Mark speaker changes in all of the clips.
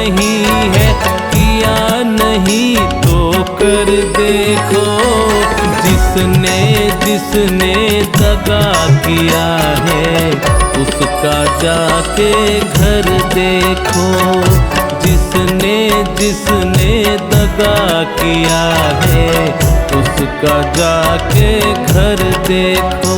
Speaker 1: नहीं है, किया नहीं तो कर देखो। जिसने जिसने दगा किया है उसका जाके घर देखो। जिसने जिसने दगा किया है उसका जाके घर देखो।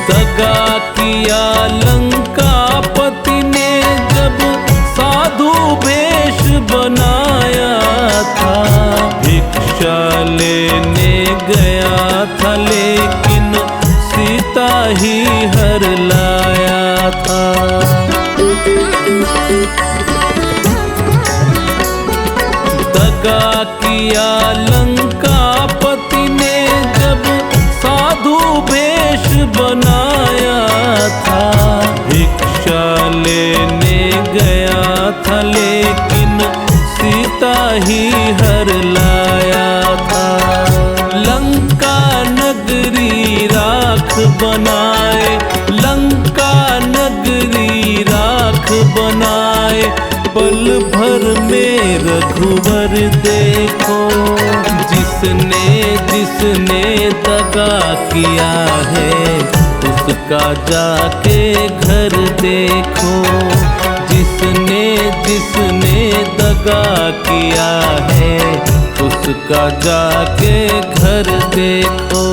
Speaker 1: दगा किया लंकापति ने जब साधु वेश बनाया था। भिक्षा लेने गया था लेकिन सीता ही हर लाया था। दगा किया लंकापति ने जब साधु वेश बनाया था। भिक्षा लेने गया था लेकिन सीता ही हर लाया था। लंका नगरी राख बनाए, लंका नगरी राख बनाए, पल भर में रघुवर देखो। जिसने जिसने दगा किया है उसका जाके घर देखो। जिसने जिसने दगा किया है उसका जाके घर देखो।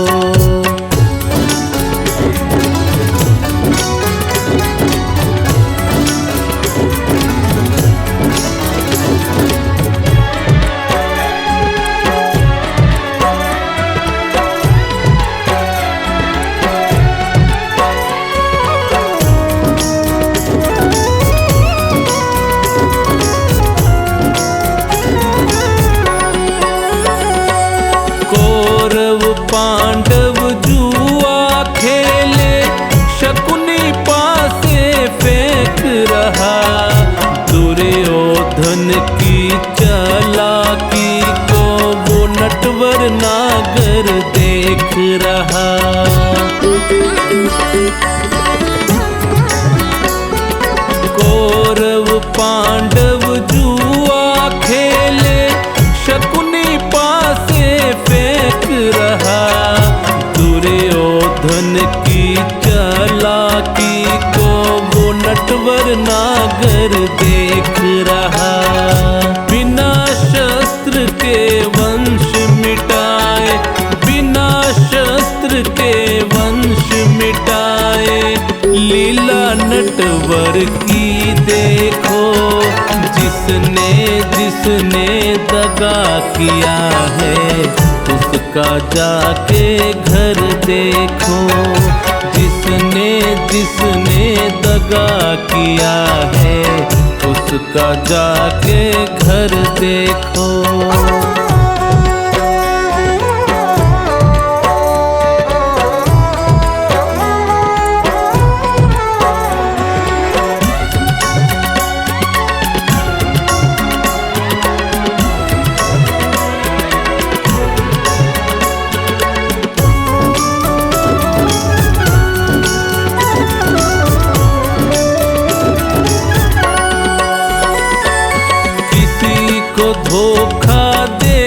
Speaker 1: पांडव जुआ खेले, शकुनी पासे फेंक रहा। दुर्योधन की चालाकी को वो नटवर नागर देख रहा। कौरव पांडव जुआ खेले, शकुनी पासे फेंक रहा। दुर्योधन की चालाकी को वो नटवर नागर देख रहा। बिना शस्त्र के वंश मिटाए, बिना शस्त्र के वंश मिटाए, लीला नटवर की देखो। जिसने जिसने दगा किया है उसका जाके घर देखो। जिसने जिसने दगा किया है उसका जाके घर देखो। धोखा दे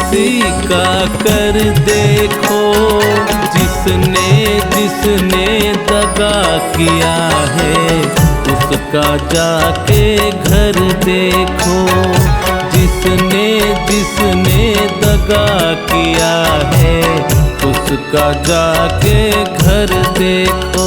Speaker 1: उसी का कर देखो, जिसने जिसने दगा किया है उसका जाके घर देखो, जिसने जिसने दगा किया है उसका जाके घर देखो।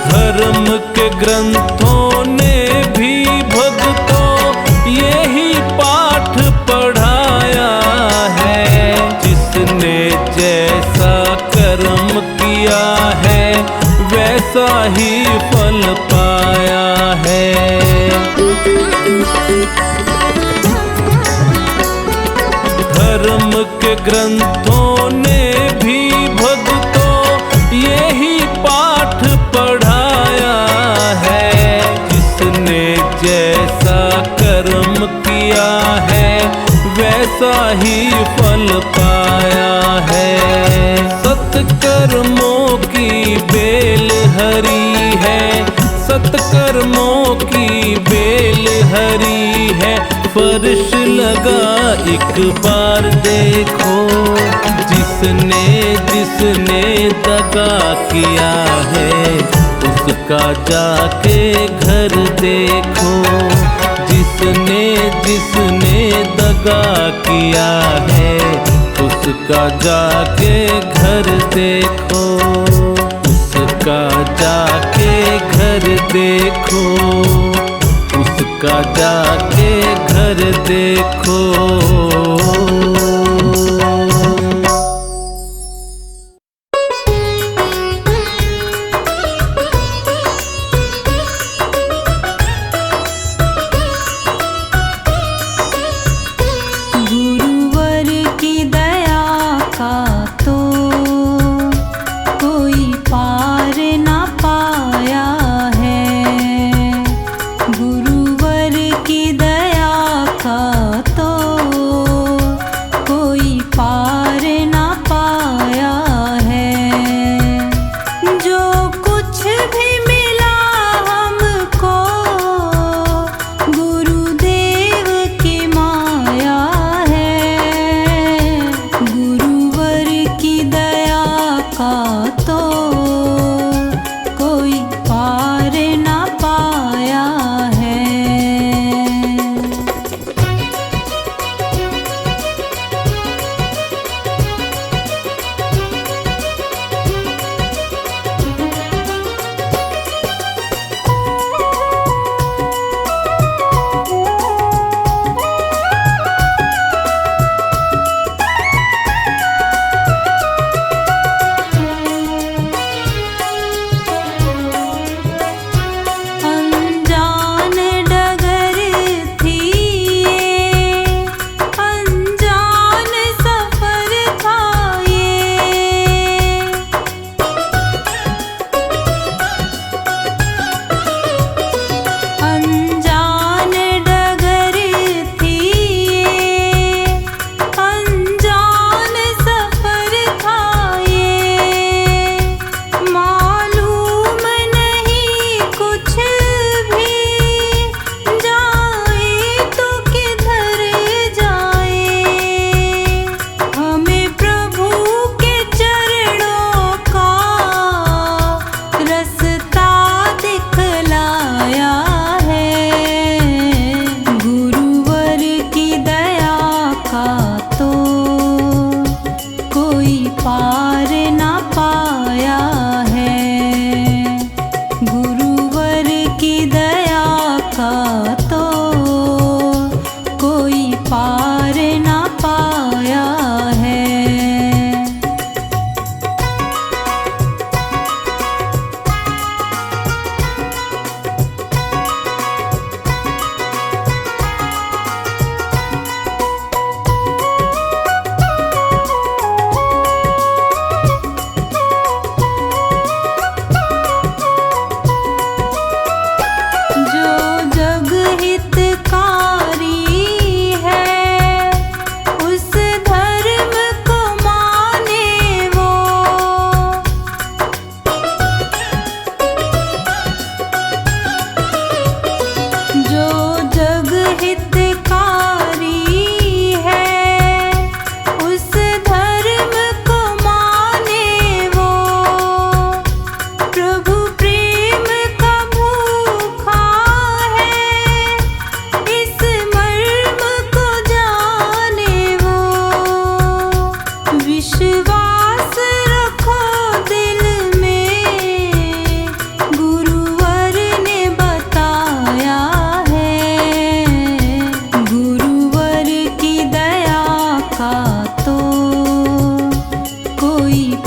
Speaker 1: धर्म के ग्रंथों ने भी भक्तों यही पाठ पढ़ाया है, जिसने जैसा कर्म किया है वैसा ही फल पाया है। धर्म के ग्रंथों ने भी भक्तों यही पाठ पढ़ाया है, जिसने जैसा कर्म किया है वैसा ही फल पाया है। सत्कर्मों की बेल हरी है, सत्कर्मों की बेल हरी है, फर्श लगा एक बार देखो, जिसने जिसने दगा किया है उसका जाके घर देखो, जिसने जिसने दगा किया है उसका जाके घर देखो, उसका जाके घर देखो, उसका जाके घर देखो।
Speaker 2: गुरुवर की दया का तो कोई पार ना पाया है, गुरुवर की दया का तो कोई पार ना पाया है। जो कुछ भी मिला हमको गुरुदेव की माया है, गुरुवर की दया का तो कोई पार ना पाया है। अनजान डगर थी ये, अनजान सफर था ये, अनजान डगर थी ये, अनजान सफर था ये, मालूम नहीं कुछ भी, जाए तो किधर जाए, हमें प्रभु के चरणों का रास्ता दिखलाया है, गुरुवर की दया का तो कोई पार ना पाया है, गुरुवर की दया का तो कोई पार ना पाया है।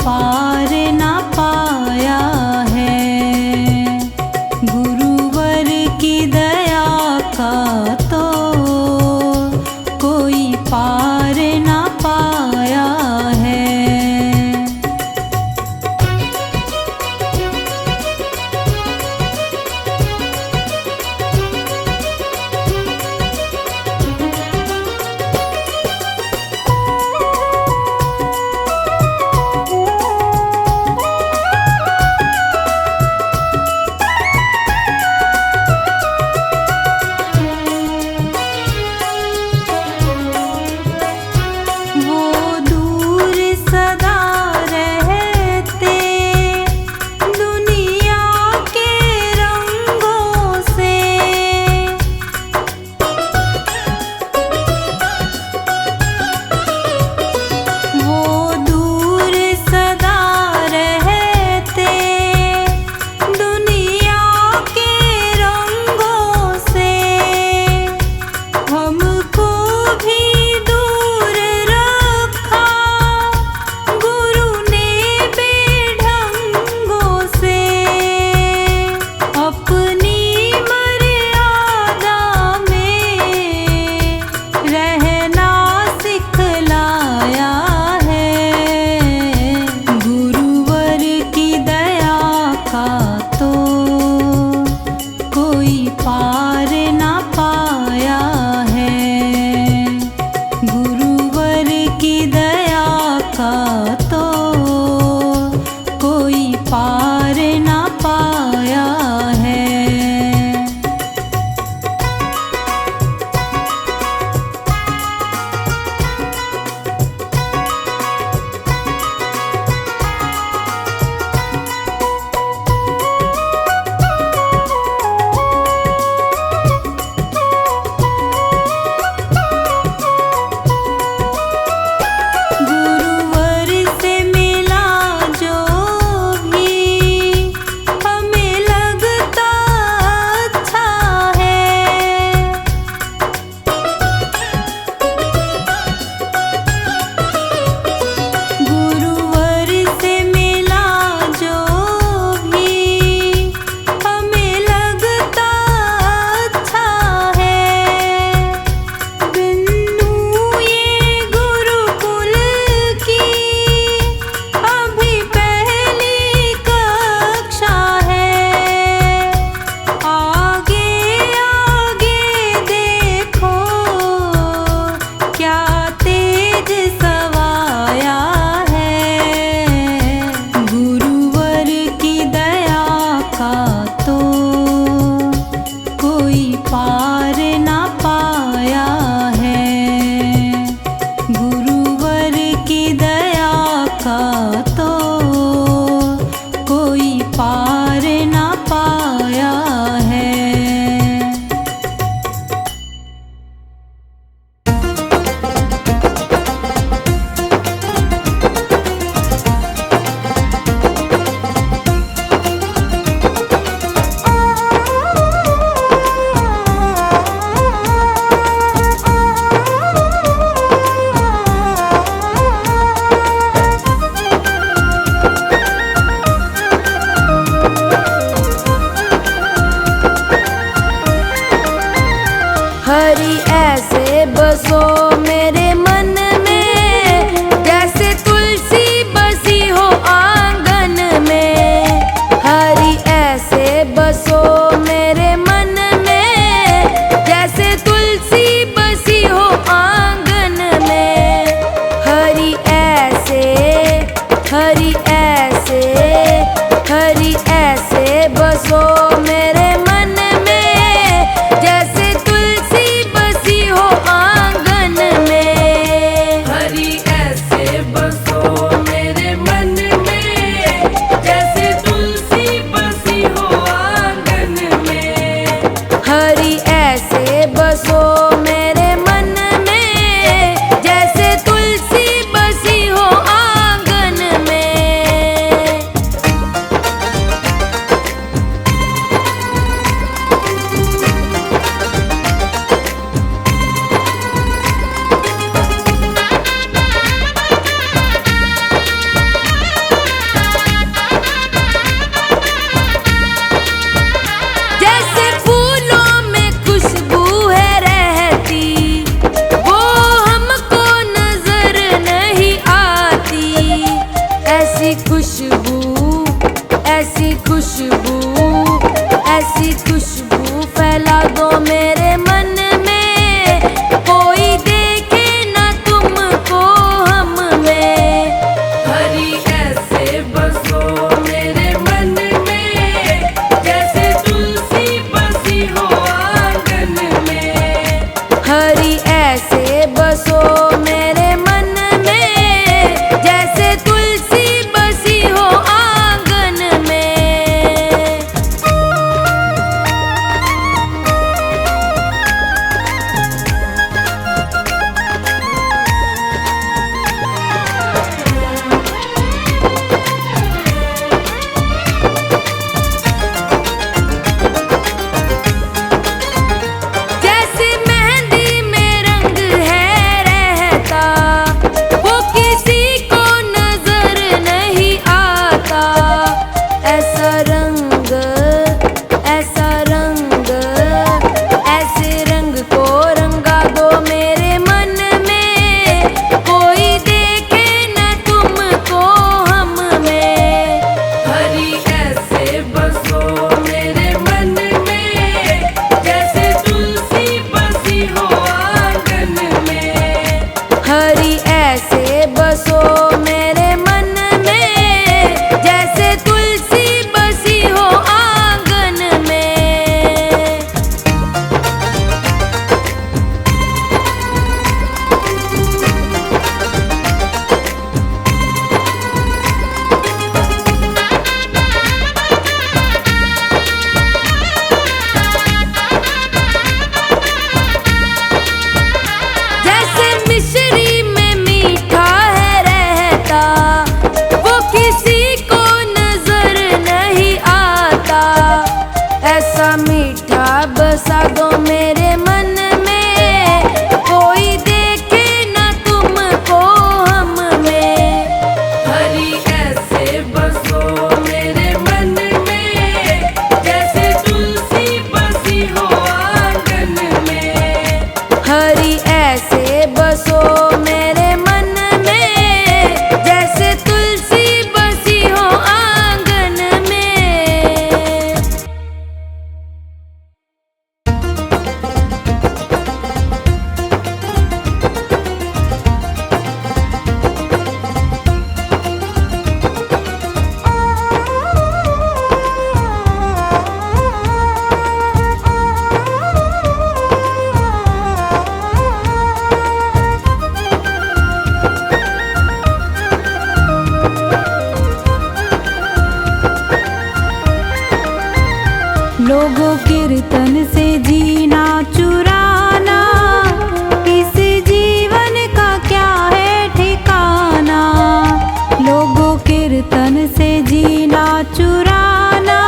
Speaker 2: पार ना पाया है। गुरुवर की दया का तो कोई पार ना पाया है। वो दूर सदा रहते दुनिया के रंगों से। वो दूर सदा रहते दुनिया के रंगों से। हमको भी दूर रखा गुरु ने बेढंगों से। अपनी मर्यादा में रहना सिखलाया है। गुरुवर की दया का तो कोई पार ना पाया है। गुरुवर की दया का तो कोई पार ना पाया है। गुरुवर से मिला जो भी हमें लगता अच्छा है। गुरुवर से मिला जो भी हमें लगता अच्छा है। बिन्नू ये गुरुकुल की अभी पहली कक्षा है। आगे आगे देखो क्या तेज सवाया है। गुरुवर की दया का तो कोई पार ना पाया है। गुरुवर की दया का तो कोई पार ना पाया है।
Speaker 3: हरि ऐसे बसो मेरे मन में जैसे तुलसी बसी हो आंगन में। हरि ऐसे बसो मेरे मन में जैसे तुलसी बसी हो आंगन में। हरि ऐसे हरि ऐसे हरि ऐसे बसो मेरे मन में जैसे तुलसी बसी हो आंगन में।
Speaker 4: हरि ऐसे बसो मेरे मन में जैसे तुलसी बसी हो आंगन में।
Speaker 3: हरि ऐसे बसो मेरे मन में जैसे तुलसी बसी हो आंगन में। खुशबू, ऐसी खुशबू, ऐसी खुशबू फैला दो मेरे मन में, कोई देखे ना तुमको हम में।
Speaker 4: हरी ऐसे बसो मेरे मन में, जैसे तुलसी बसी हो आंगन में।
Speaker 3: हरी ऐसे बसो मेरे मन में, जैसे तुलसी बसी हो आंगन में। जैसे मेहंदी में रंग है रहता, वो किसी को नजर नहीं आता। ऐसा रंग, ऐसा रंग, ऐसे रंग को रंगा दो मेरे मन में, कोई देखे न तुमको हम में।
Speaker 4: हरी ऐसे बसो मेरे मन में, जैसे तुलसी बसी हो आंगन में।
Speaker 3: हरी ऐसे बसो मेरे मन में, जैसे तुलसी बसी हो आंगन में। जैसे मिश्री में मीठा है रहता, वो किसी को नजर नहीं आता। ऐसा मीठा बसा दो मेरे मन में, कोई देखे न तुमको हम में।
Speaker 4: हरी ऐसे बसो मेरे मन में, जैसे तुलसी बसी हो आंगन में।
Speaker 3: हरी ऐसे बसो मेरे मन में, जैसे तुलसी बसी हो आंगन में।
Speaker 2: लोगों कीर्तन से जीना चुराना, इस जीवन का क्या है ठिकाना। लोगों कीर्तन से जीना चुराना,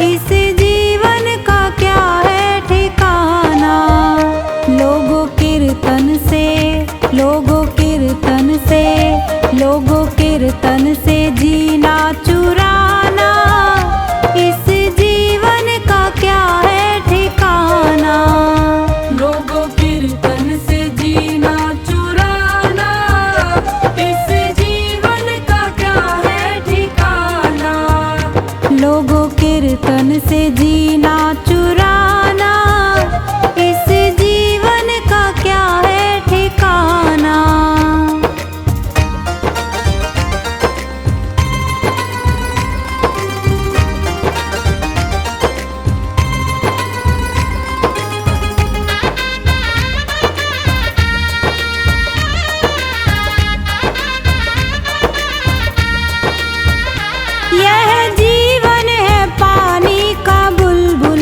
Speaker 2: इस जीवन का क्या है ठिकाना। लोगों कीर्तन से, लोगों कीर्तन से, लोगों कीर्तन से जीना चुराना, इस जीवन का क्या है ठिकाना।
Speaker 4: लोगों कीर्तन से जीना चुराना, इस जीवन का क्या है ठिकाना।
Speaker 2: लोगों कीर्तन से जीना चुराना, इस जीवन का क्या है ठिकाना। यह जीवन है पानी का बुलबुल,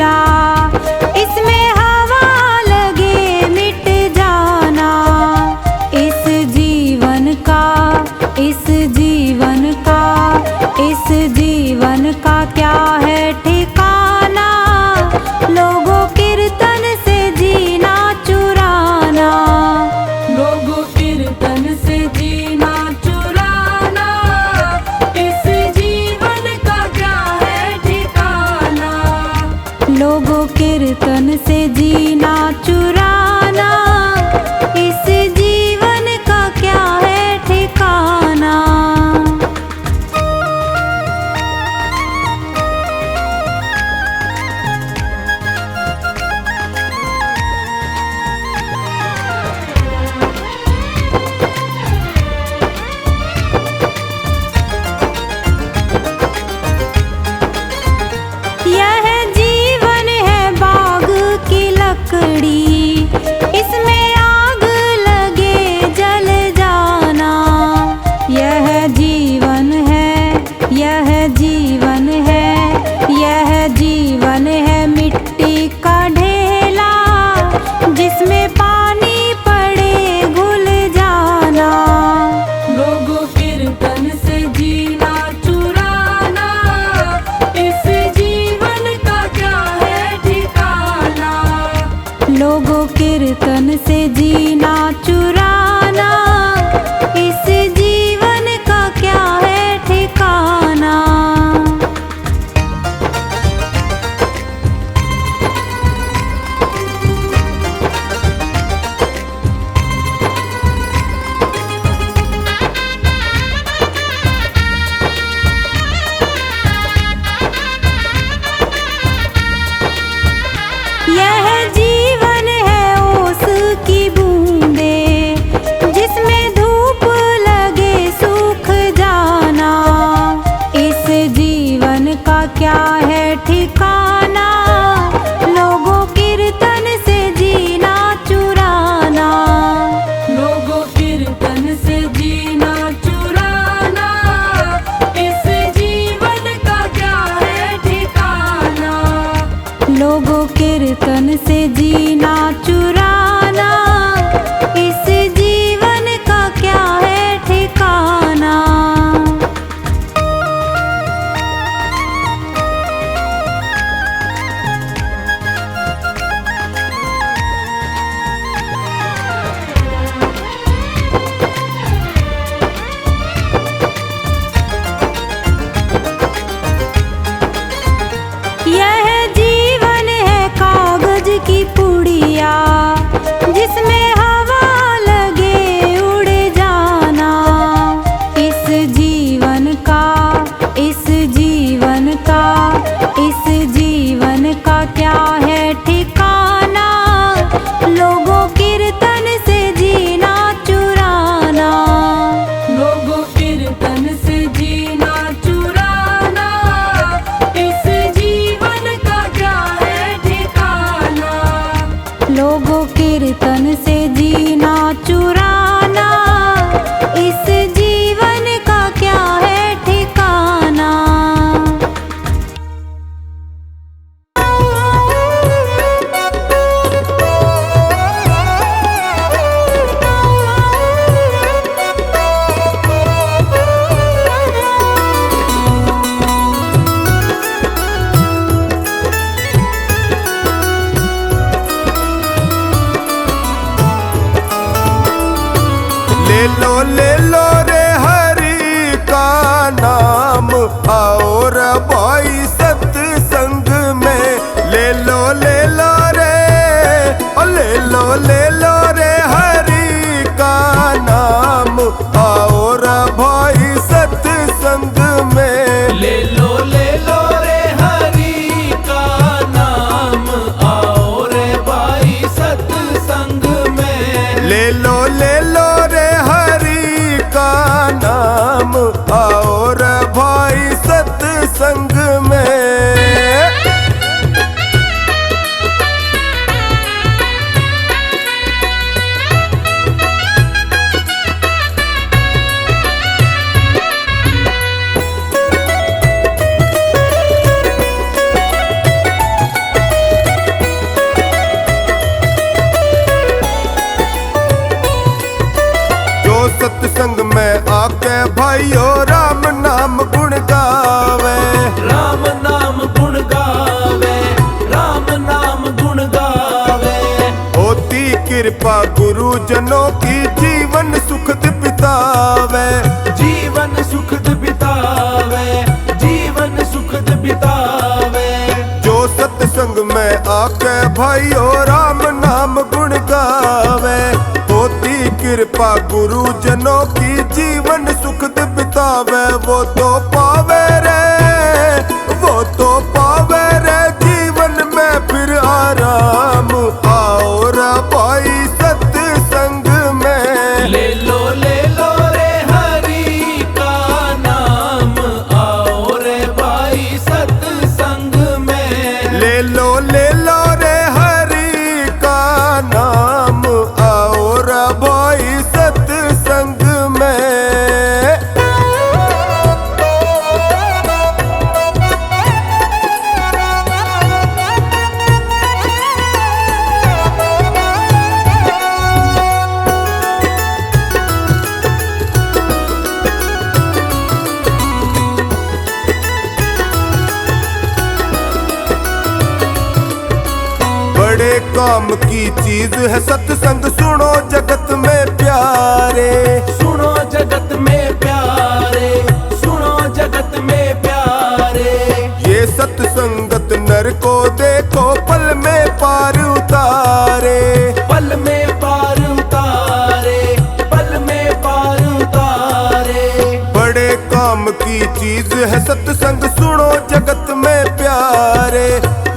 Speaker 5: रे भाई सत्संग में। ले लो रे, ओ ले लो रे हरि का नाम, आओ रे भाई सत्संग में।
Speaker 1: ले लो रे हरि का नाम, आओ रे भाई सत्संग में।
Speaker 5: ले लो रे हरि का नाम, आओ रे भाई सत्संग में। सत्संग में आके भाइयों राम नाम गुण गावे,
Speaker 1: राम नाम गुण गावे, राम नाम गुण गावे।
Speaker 5: होती कृपा गुरुजनों की जीवन सुखद बितावे,
Speaker 1: जीवन सुखद बितावे, जीवन सुखद बितावे।
Speaker 5: जो सत्संग में आके भाइयों राम नाम गुण गावे, होती कृपा गुरुजनों की जीवन सुखद बितावे। वो तो पावे रे, वो तो पावे रे जीवन में फिर आराम, आओ रे भाई सत्संग में।
Speaker 1: ले लो रे हरि का नाम, आओ रे भाई सत्संग में।
Speaker 5: ले लो रे हरि का नाम, आओ रे भाई सत्संग में। बड़े काम की चीज है सत्संग, सुनो जगत में प्यारे,
Speaker 1: सुनो जगत में प्यारे, सुनो जगत में प्यारे।
Speaker 5: ये सत्संगत नर को देखो पल में पार उतारे,
Speaker 1: पल में पार उतारे, पल में पार उतारे।
Speaker 5: बड़े काम की चीज है सत्संग, सुनो जगत में प्यारे।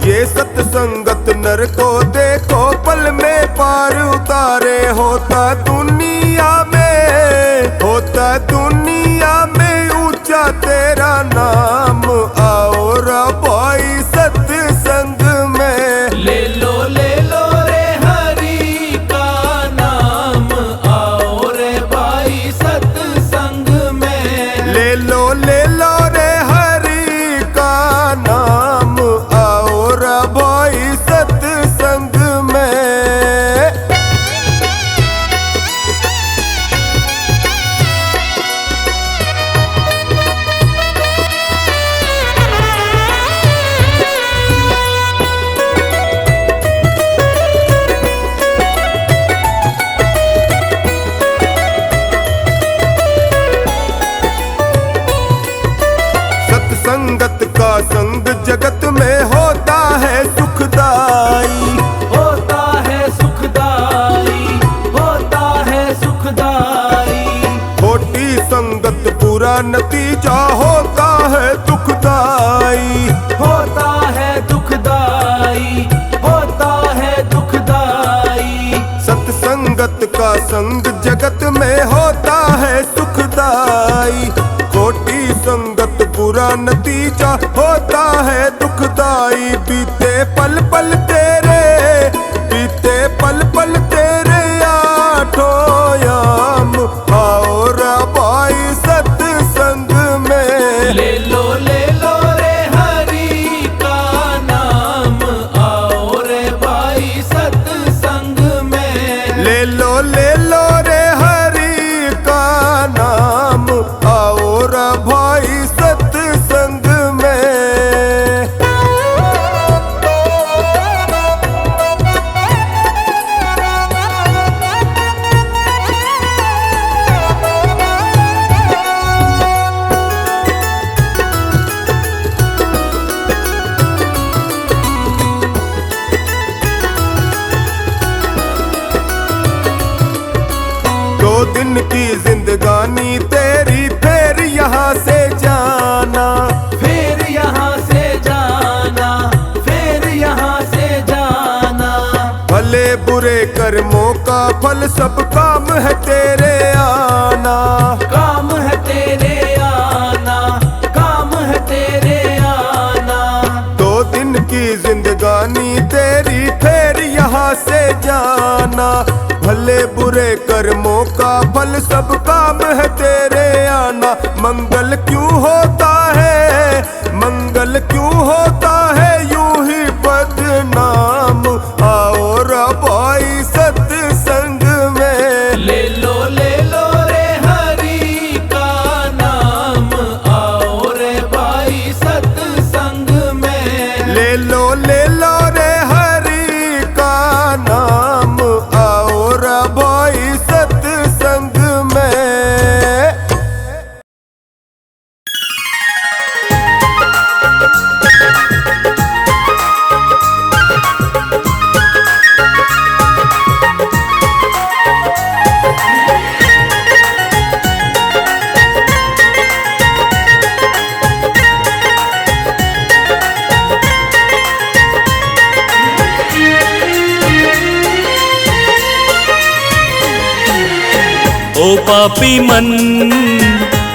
Speaker 5: ये सत्संगत नर को देखो पल में पार उतारे। होता दुनिया में, होता दुनिया में ऊंचा तेरा नाम, आओ रे भाई सत्संग में।
Speaker 1: ले लो रे हरि का नाम, आओ रे भाई सत्संग में।
Speaker 5: ले लो रे हरि का नाम, आओ रे भाई सत्संग में। सत्संगत का संग जगत में होता है सुखदाई,
Speaker 1: होता है सुखदाई, होता है सुखदाई।
Speaker 5: खोटी संगत बुरा नतीजा होता है दुखदाई,
Speaker 1: होता है दुखदाई, होता है दुखदाई।
Speaker 5: सत्संगत का संग जगत में होता है सुखदाई, खोटी संगत बुरा नतीजा होता है दुखदाई। बीते पल पल तेरे, बीते पल पल तेरे आठों याम, आओ रे भाई सत्संग में।
Speaker 1: ले लो रे हरि का नाम, आओ रे भाई सत्संग में।
Speaker 5: ले लो रे हरि का नाम, आओ रे भाई सत्संग में। दिन की जिंदगानी तेरी, फिर यहाँ से जाना,
Speaker 1: फिर यहाँ से जाना, फिर यहाँ से जाना।
Speaker 5: भले बुरे कर्मों का फल सब काम है तेरे आना,
Speaker 1: काम है तेरे आना, काम है तेरे आना।
Speaker 5: 2 दिन की जिंदगानी तेरी, फिर यहाँ से जाना, भले बुरे कर्मों का फल सब काम है तेरे आना। मंगल क्यों होता है, मंगल क्यों होता है यूं ही बदनाम, आओ रबाई सत्संग में।
Speaker 1: ले लो रे हरि का नाम, आओ रे भाई सत्संग में।
Speaker 5: ले लो रे हरि का नाम, आओ रबाई सत्संग में।
Speaker 6: ओ पापी मन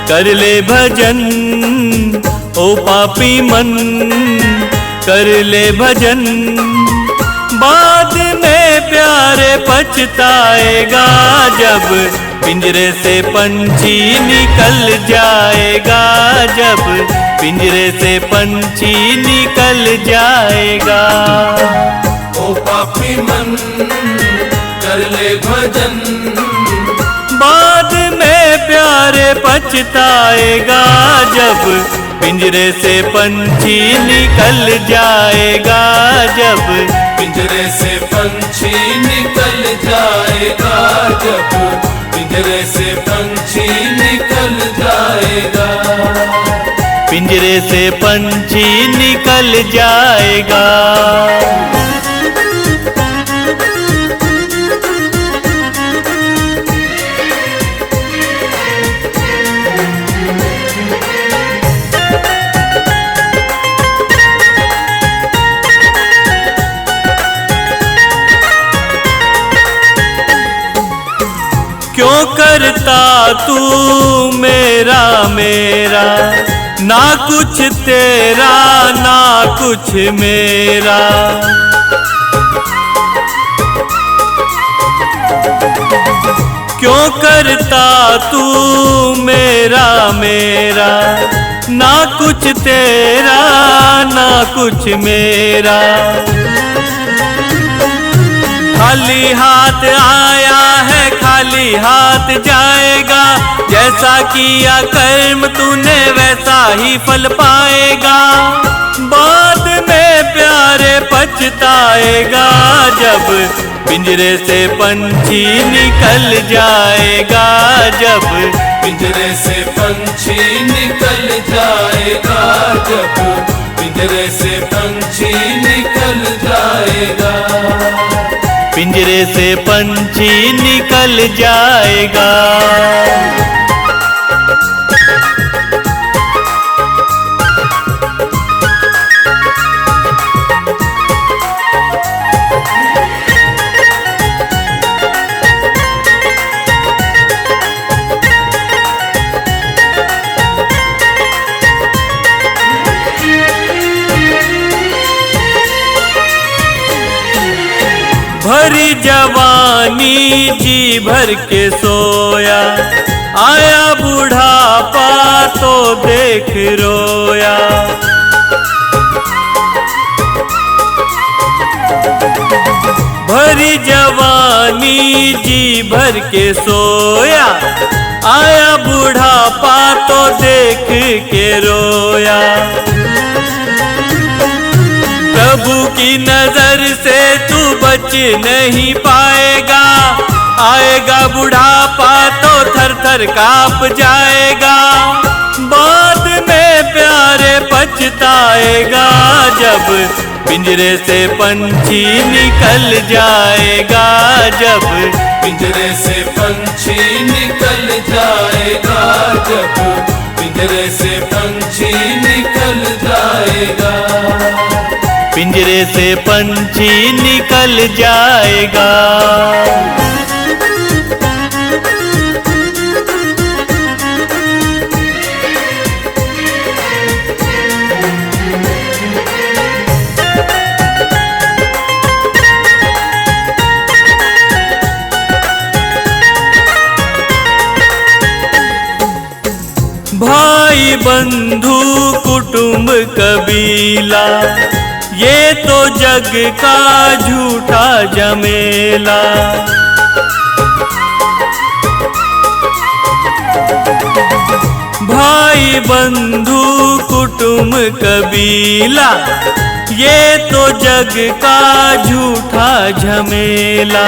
Speaker 6: कर ले भजन, ओ पापी मन कर ले भजन, बाद में प्यारे पछताएगा जब पिंजरे से पंछी निकल जाएगा, जब पिंजरे से पंछी निकल जाएगा।
Speaker 1: ओ पापी मन कर ले भजन,
Speaker 6: बाद में प्यारे पछताएगा जब पिंजरे से पंछी निकल जाएगा, जब
Speaker 1: पिंजरे से पंछी निकल जाएगा, जब पिंजरे से पंछी निकल जाएगा,
Speaker 6: पिंजरे से पंछी निकल जाएगा। क्यों करता तू मेरा मेरा, ना कुछ तेरा ना कुछ मेरा। क्यों करता तू मेरा मेरा, ना कुछ तेरा ना कुछ मेरा। खाली हाथ आया है खाली हाथ जाएगा, जैसा किया कर्म तूने वैसा ही फल पाएगा। बाद में प्यारे पछताएगा जब पिंजरे से पंछी निकल जाएगा, जब
Speaker 1: पिंजरे से पंछी निकल जाएगा, जब पिंजरे से पंछी निकल जाएगा,
Speaker 6: पिंजरे से पंछी निकल जाएगा। भरी जवानी जी भर के सोया, आया बुढ़ापा तो देख रोया। भरी जवानी जी भर के सोया, आया बुढ़ापा तो देख के रोया। प्रभु की नजर से तू बच नहीं पाएगा, आएगा बुढ़ापा तो थर थर कांप जाएगा। बाद में प्यारे पछ पछताएगा जब पिंजरे से पंछी निकल जाएगा, जब
Speaker 1: पिंजरे से पंछी निकल जाएगा, जब पिंजरे से पंछी निकल जाएगा,
Speaker 6: पिंजरे से पंछी निकल जाएगा। भाई बंधु कुटुंब कबीला, ये तो जग का झूठा झमेला। भाई बंधु कुटुंब कबीला, ये तो जग का झूठा झमेला।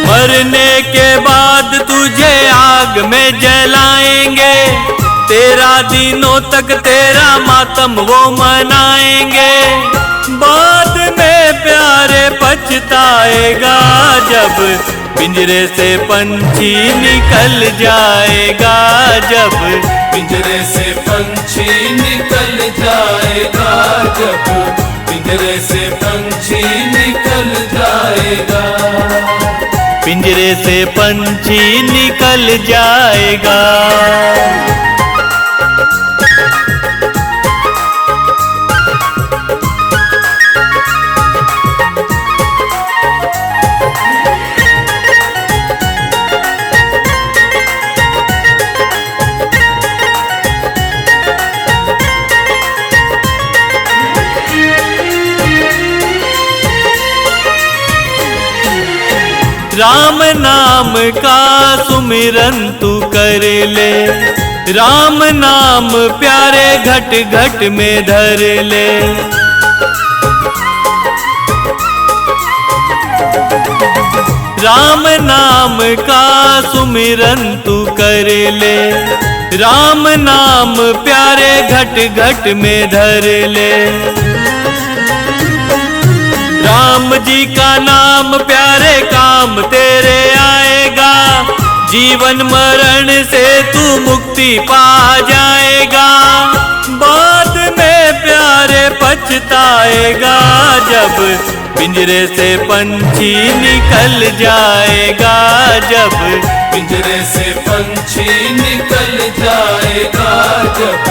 Speaker 6: मरने के बाद तुझे आग में जलाएंगे, तेरा दिनों तक तेरा मातम वो मनाएंगे। बाद में प्यारे पछताएगा जब पिंजरे से पंछी निकल जाएगा, जब
Speaker 1: पिंजरे से पंछी निकल जाएगा, जब पिंजरे से पंछी निकल जाएगा,
Speaker 6: पिंजरे से पंछी निकल जाएगा। राम नाम का सुमिरन तू कर ले, राम नाम प्यारे घट घट में धर ले। राम नाम का सुमिरन तू कर ले, राम नाम प्यारे घट घट में धर ले। राम जी का नाम प्यारे काम तेरे आएगा, जीवन मरण से तू मुक्ति पा जाएगा। बाद में प्यारे पछताएगा जब पिंजरे से पंछी निकल जाएगा, जब
Speaker 1: पिंजरे से पंछी निकल जाएगा, जब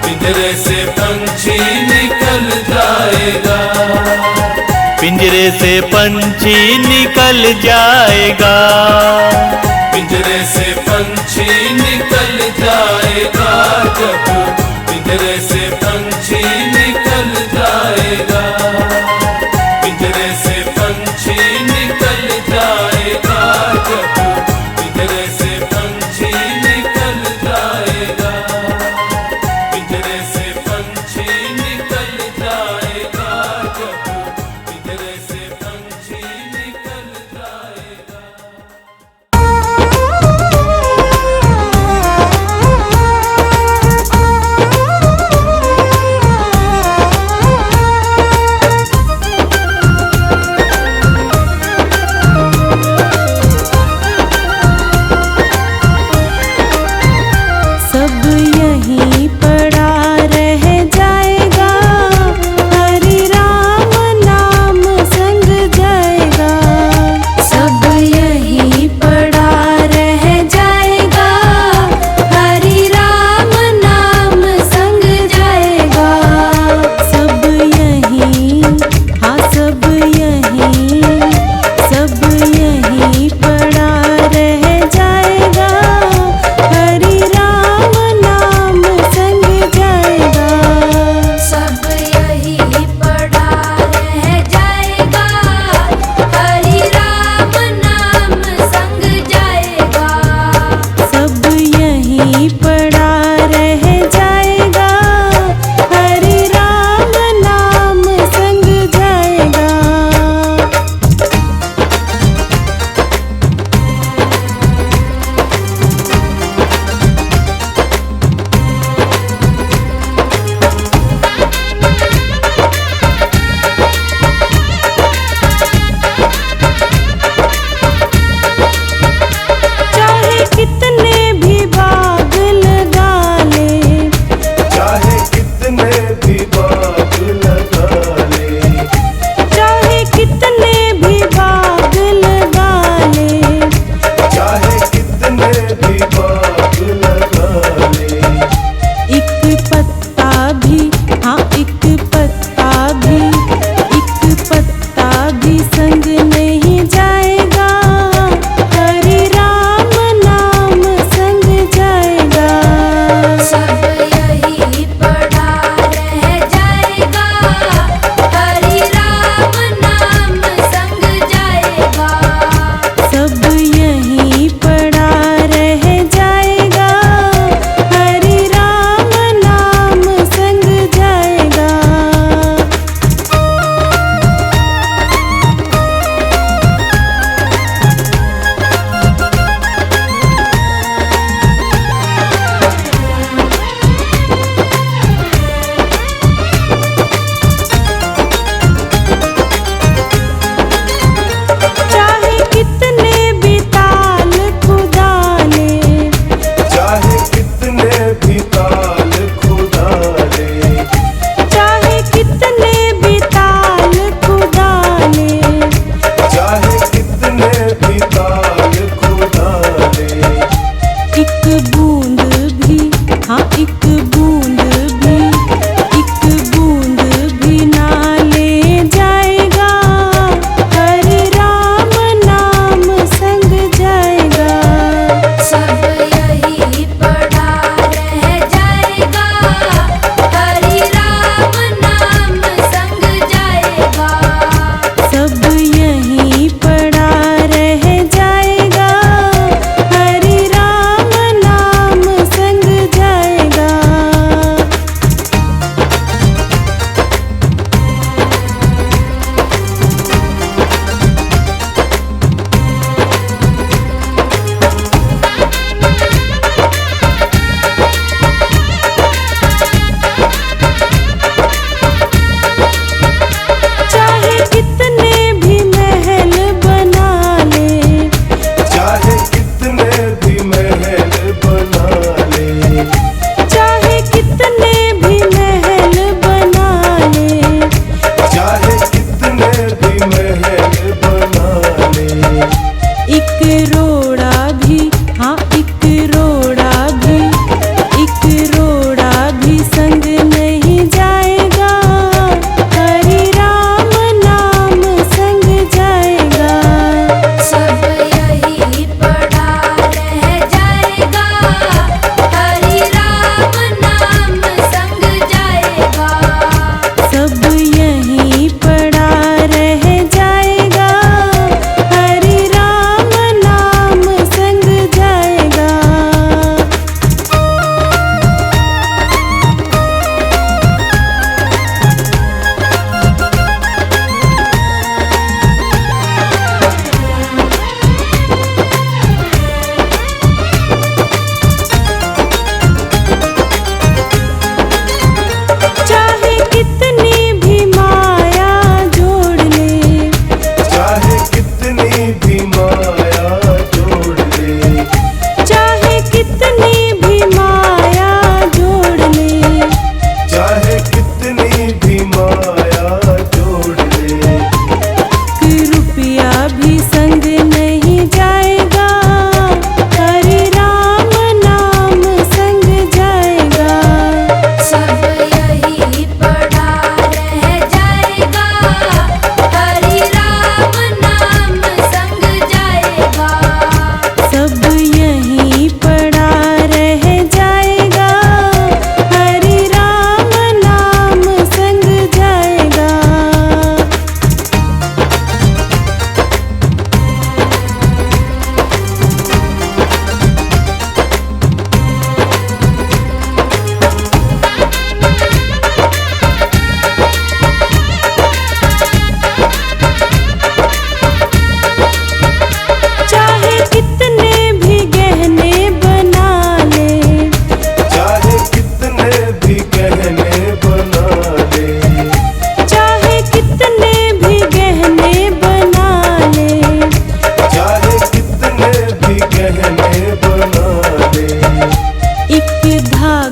Speaker 1: पिंजरे से पंछी निकल जाएगा,
Speaker 6: पिंजरे से पंछी निकल जाएगा,
Speaker 1: पिंजरे से पंछी निकल जाएगा, जब पिंजरे से पंछी निकल जाएगा, पिंजरे से पंछी निकल जाएगा, जब पिंजरे से पंछी निकल जाएगा, पिंजरे से पंछी निकल जाएगा, जब पिंजरे से पंछी निकल जाएगा।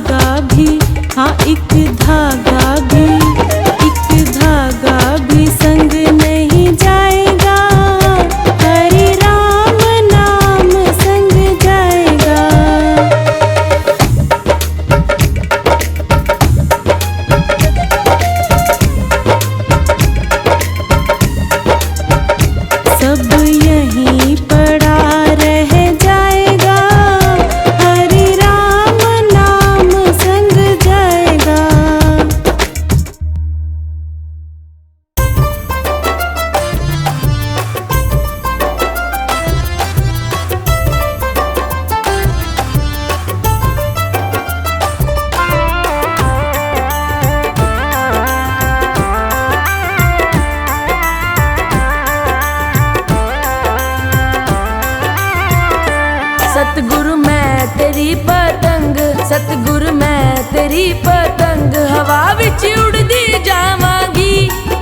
Speaker 2: धागा भी, हाँ एक धागा भी, एक धागा भी संग नहीं जाएगा, हरि राम नाम संग जाएगा। सब यहीं पड़ा रह जाएगा, हरि राम नाम संग जाएगा।
Speaker 3: सतगुरु मैं तेरी पतंग, सतगुरु मैं तेरी पतंग, हवा विच उड़दी जावांगी,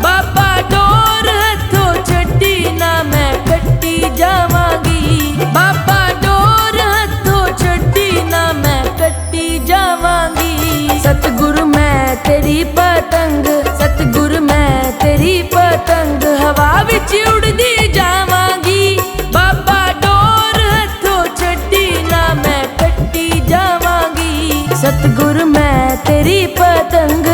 Speaker 3: बाबा डोर हथों छड्डी ना मैं कट्टी जावांगी, बाबा डोर हथों छड्डी ना मैं कट्टी जावांगी। सतगुरु मैं तेरी पतंग, सतगुरु मैं तेरी पतंग, हवा विच उड़दी जावांगी, बाबा डोर हथों छड्डी ना मैं कट्टी जावांगी। सतगुरु मैं तेरी पतंग।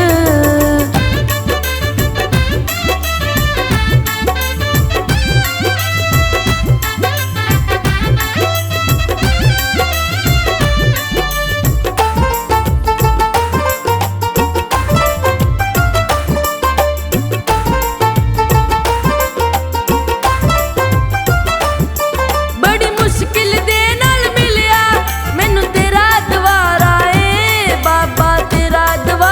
Speaker 3: बड़ी मुश्किल दे नाल मिलिया मैनू तेरा द्वारा ए बाबा, तेरा द्वारा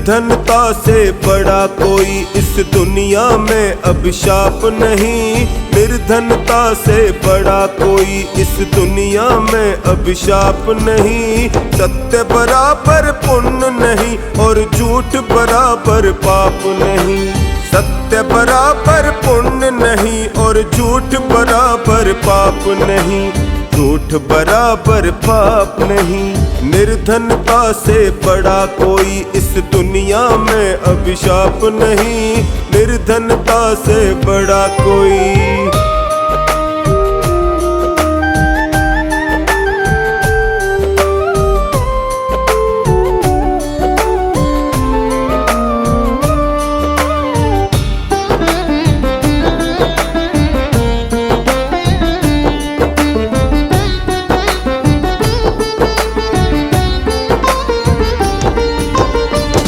Speaker 5: निर्धनता से बड़ा कोई इस दुनिया में अभिशाप नहीं। निर्धनता से बड़ा कोई इस दुनिया में अभिशाप नहीं। सत्य बराबर पुण्य नहीं और झूठ बराबर पाप नहीं। सत्य बराबर पुण्य नहीं और झूठ बराबर पाप नहीं। झूठ बराबर पाप नहीं। निर्धनता से बड़ा कोई इस दुनिया में अभिशाप नहीं। निर्धनता से बड़ा कोई।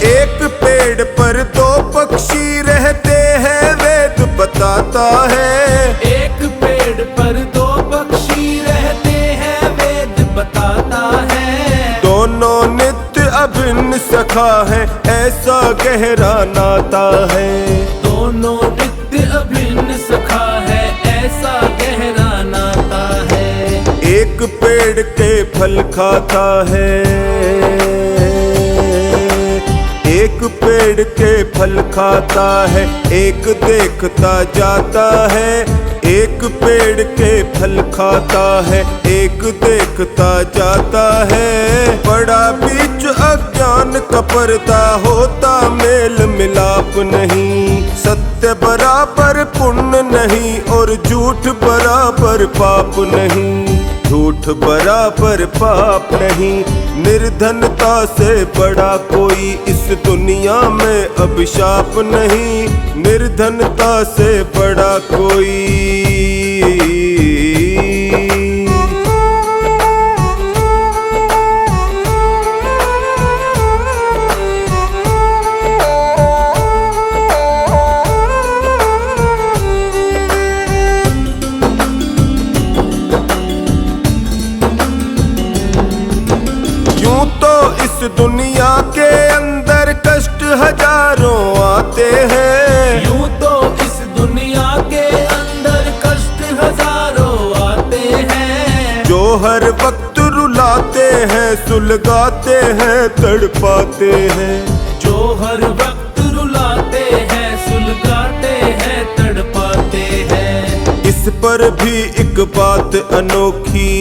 Speaker 5: एक पेड़ पर दो पक्षी रहते हैं वेद बताता है।
Speaker 1: एक पेड़ पर दो पक्षी रहते हैं वेद बताता है।
Speaker 5: दोनों नित्य अभिन्न सखा है ऐसा गहरा नाता है।
Speaker 1: दोनों नित्य अभिन्न सखा है ऐसा गहरा नाता है।
Speaker 5: एक पेड़ के फल खाता है। एक पेड़ के फल खाता है एक देखता जाता है। एक पेड़ के फल खाता है एक देखता जाता है। बड़ा बीच अज्ञान कपरता होता मेल मिलाप नहीं। सत्य बराबर पुण्य नहीं और झूठ बराबर पाप नहीं। झूठ बराबर पाप नहीं। निर्धनता से बड़ा कोई इस दुनिया में अभिशाप नहीं। निर्धनता से बड़ा कोई। यूं तो इस दुनिया के अंदर कष्ट हजारों आते हैं।
Speaker 1: यूं तो इस दुनिया के अंदर कष्ट हजारों आते हैं।
Speaker 5: जो हर वक्त रुलाते हैं सुलगाते हैं तड़पाते हैं।
Speaker 1: जो हर वक्त रुलाते हैं सुलगाते हैं तड़पाते हैं।
Speaker 5: इस पर भी एक बात अनोखी।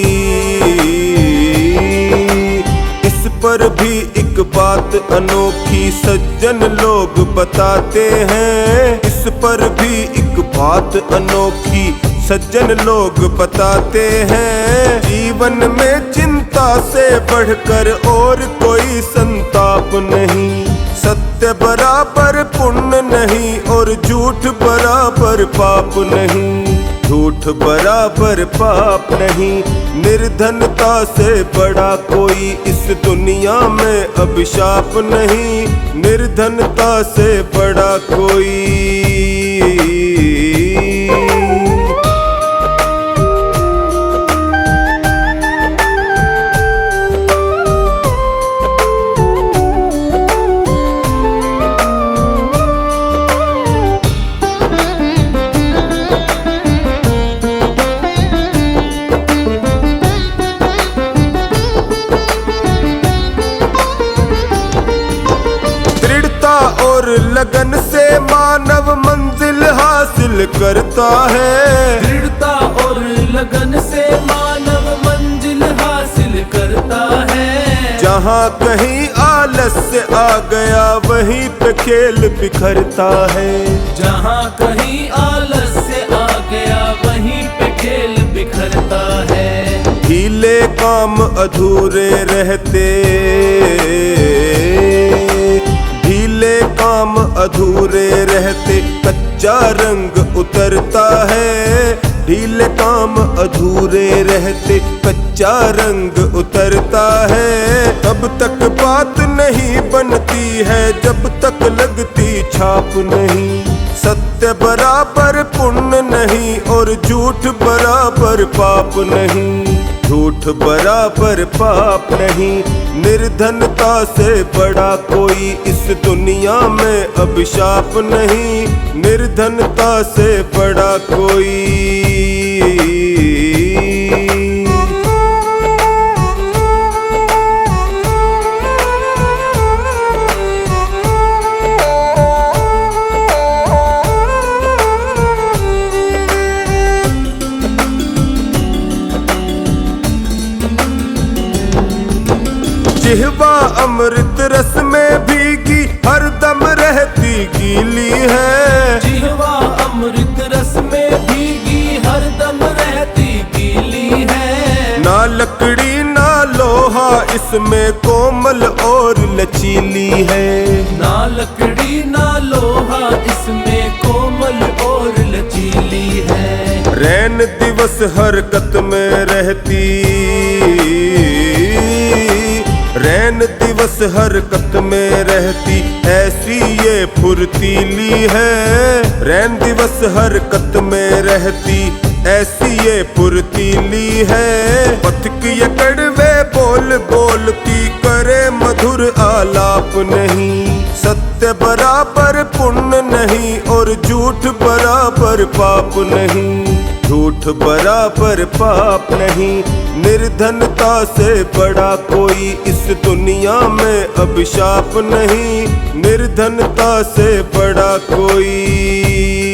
Speaker 5: इस पर भी एक बात अनोखी सज्जन लोग बताते हैं। इस पर भी एक बात अनोखी सज्जन लोग बताते हैं। जीवन में चिंता से बढ़कर और कोई संताप नहीं। सत्य बराबर पुण्य नहीं और झूठ बराबर पाप नहीं। झूठ बराबर पाप नहीं। निर्धनता से बड़ा कोई इस दुनिया में अभिशाप नहीं। निर्धनता से बड़ा कोई। और लगन से मानव मंजिल हासिल करता है।
Speaker 1: दृढ़ता और लगन से मानव मंजिल हासिल करता है।
Speaker 5: जहाँ कहीं आलस्य आ गया वहीं पे खेल बिखरता है।
Speaker 1: जहाँ कहीं आलस्य आ गया वहीं पे खेल बिखरता है।
Speaker 5: ढीले काम अधूरे रहते। ढीले काम अधूरे रहते कच्चा रंग उतरता है। ढीले काम अधूरे रहते कच्चा रंग उतरता है। तब तक बात नहीं बनती है जब तक लगती छाप नहीं। सत्य बराबर पुण्य नहीं और झूठ बराबर पाप नहीं। झूठ बराबर पाप नहीं, निर्धनता से बड़ा कोई इस दुनिया में अभिशाप नहीं, निर्धनता से बड़ा कोई। जिह्वा अमृत रस में भीगी हरदम रहती गीली है,
Speaker 1: जिह्वा अमृत रस में भीगी हरदम रहती गीली है।
Speaker 5: ना लकड़ी ना लोहा इसमें कोमल और लचीली है,
Speaker 1: ना लकड़ी ना लोहा इसमें कोमल और लचीली है।
Speaker 5: रैन दिवस हरकत में रहती, रैन दिवस हरकत में रहती, ऐसी ये फुर्तीली है। रैन दिवस हरकत में रहती, ऐसी ये फुर्तीली है। पथिक ये कड़वे बोल बोलती, करे मधुर आलाप नहीं। सत्य बराबर पुण्य नहीं और झूठ बराबर पाप नहीं, झूठ बराबर पाप नहीं, निर्धनता से बड़ा कोई इस दुनिया में अभिशाप नहीं, निर्धनता से बड़ा कोई।